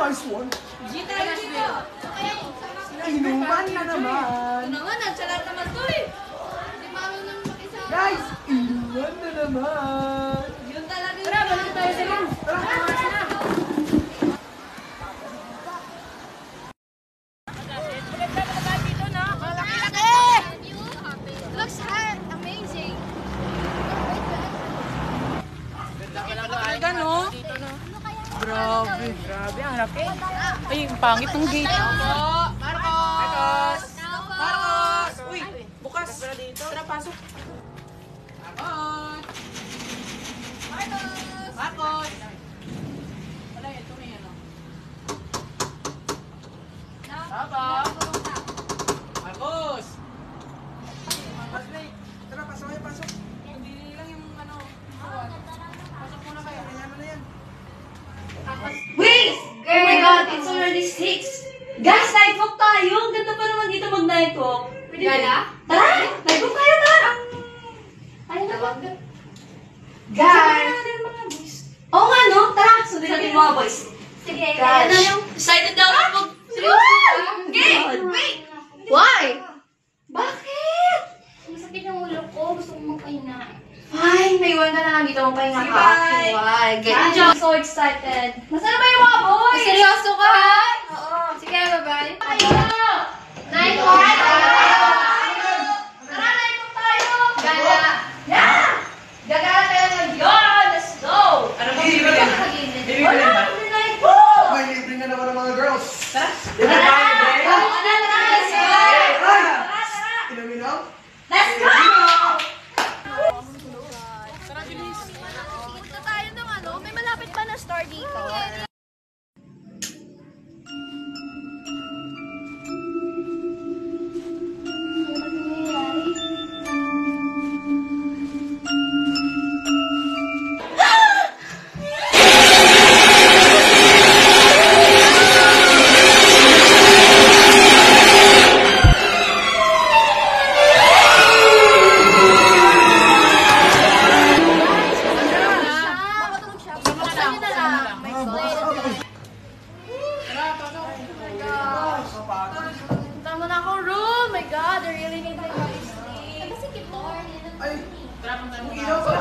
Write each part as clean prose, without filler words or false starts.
Nice one. Inuman na naman. Ito naman, nagsalat naman to eh. Hindi marunong mag-isa. Guys, inuman na naman. Yun talaga yun. Tara, balik tayo sa room. Tara. Looks amazing. Gano? Grabe, grabe. Ang laki. Ay, ang pangit ng gate. Marcos! Marcos! Uy, bukas. Tara, pasok. Marcos! Marcos! Wala, ito may ano. Papa! Marcos! Tara, pasok kayo, pasok. Hindi lang yung ano. Pasok muna kayo. Kaya mo na yan. Wait! Oh my God, it's already 6. Guys, night walk tayo. Ganda pa naman dito mag-night walk. Gala? Tara! Night walk tayo, tara! Ay, tawag na. Guys! Oo nga, no? Tara, sundin natin mga boys. Sige, Guys. Excited na ako mag... Okay, wait! Why? Bakit? Masakit yung ulo ko. Gusto kong magpahinga. Fine, naiwan ka na lang dito magpahinga ka. Bye! Why? I'm so excited. Nasaan na ba yung mga boys? Seryoso ka, ha? Oo. Sige, bye-bye. Tayo! Night walk! Tara, night walk tayo! Gala. Yeah! Gagala tayo ng yun! Let's go! Ano bang bibigyan? Bibigyan ba? Night walk! May libre na naman ang mga girls. Tara! Tara! Tara! Let's go! Ay! Inom-inom? Let's go! Punta tayo ng ano, may malapit pa na store dito. Tama na akong room. My God, I really need my body sleep. Kasi kitor. Ay! Tara, punta mo Ilaw na. pa.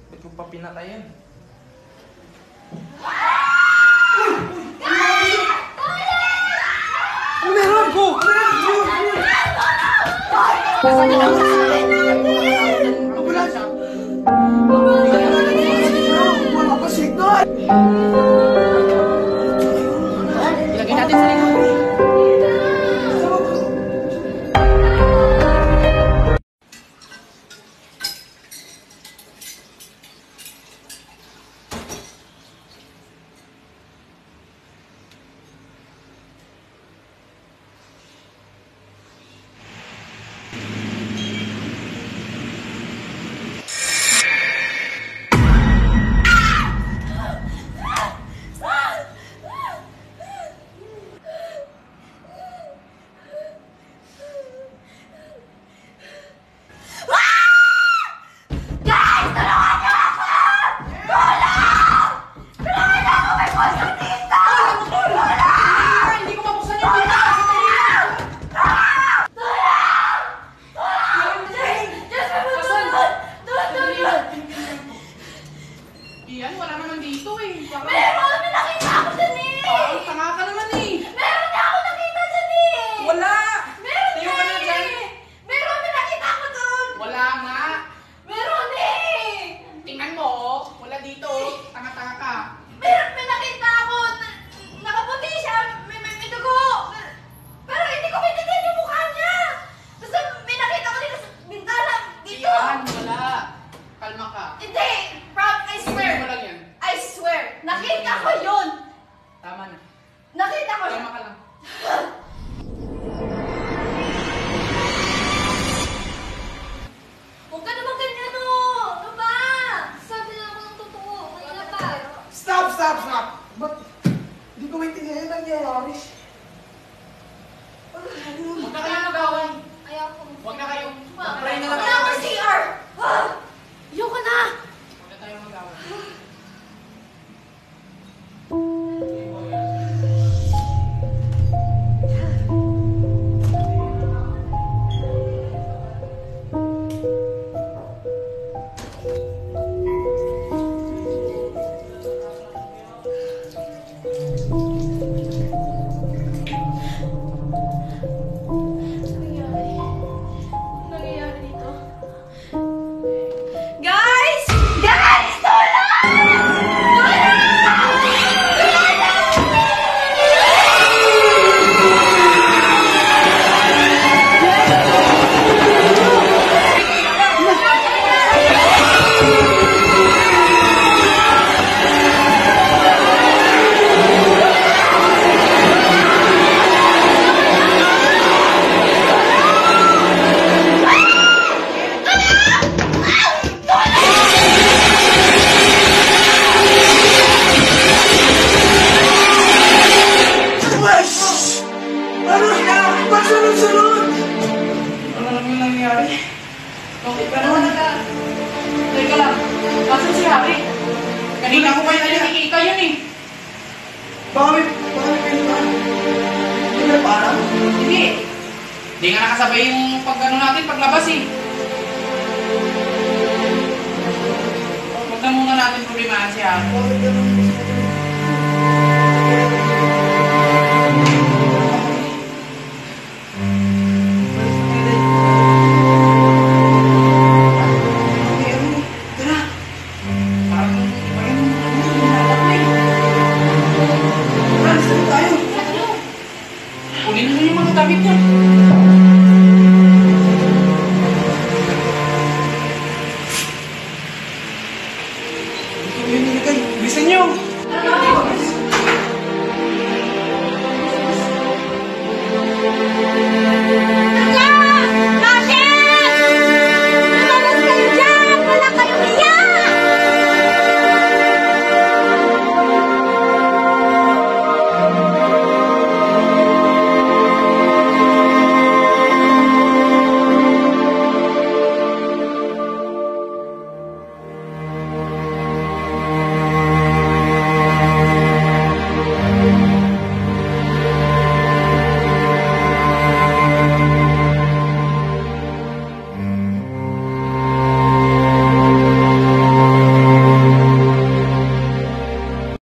Ba't ko pa pinatayan? Asan yung usahin natin? Ambulansya! Wala pa signal! Ilagay natin sa likod. Iyan, wala naman dito eh. Baka... Meron! May nakita ako dyan eh! Parang tanga ka naman eh. Meron na ako nakita dyan eh! Wala! Meron Tayo ka na eh! dyan. Meron! May nakita ako doon! Wala nga. Meron eh! Tingnan mo oh. Wala dito. Tanga-tanga ka. Meron! May nakita ako! Nakaputi siya! May dugo! Pero hindi ko maintindihan yung mukha niya! Basta may nakita ko dito sa bintana! Dito! Iyan, wala. Kalma ka. Hindi! I swear! Tingnan mo lang yan. I swear! Nakita ko yun! Tama na. Nakita ko siya! Kalma ka lang. Huwag ka naman ganyan oh! Ano ba? Sabi na ako ng totoo. Kanina pa. Stop! Stop! Stop! Ba't hindi ko maintindihan yung nangyayari? Huwag na kayong mag-away. Ayoko. Huwag na kayong. Try na lang ako CR! Ayoko na! Huwag na tayong mag-away. Nangyayari dito? Guys! Guys! Tulong! Shhh! Ano na? Ba't sunod-sunod? Ano lang yung nangyari? Okay ka naman. Teka lang. Nasaan si Harry? Kanina ko kayo nakikita yun eh. Baka may pinta. Hindi na parang. Hindi. Hindi nga nakasabay yung pag-ano natin, paglabas eh. Huwag na muna natin problemahan si Harry. Bakit ganun? Tara! Parang iba yung hinahanap mo eh. Tara, saan tayo? Kunin mo yung mga damit niya. Ito yung nilagay. Bilisan niyo! Tara,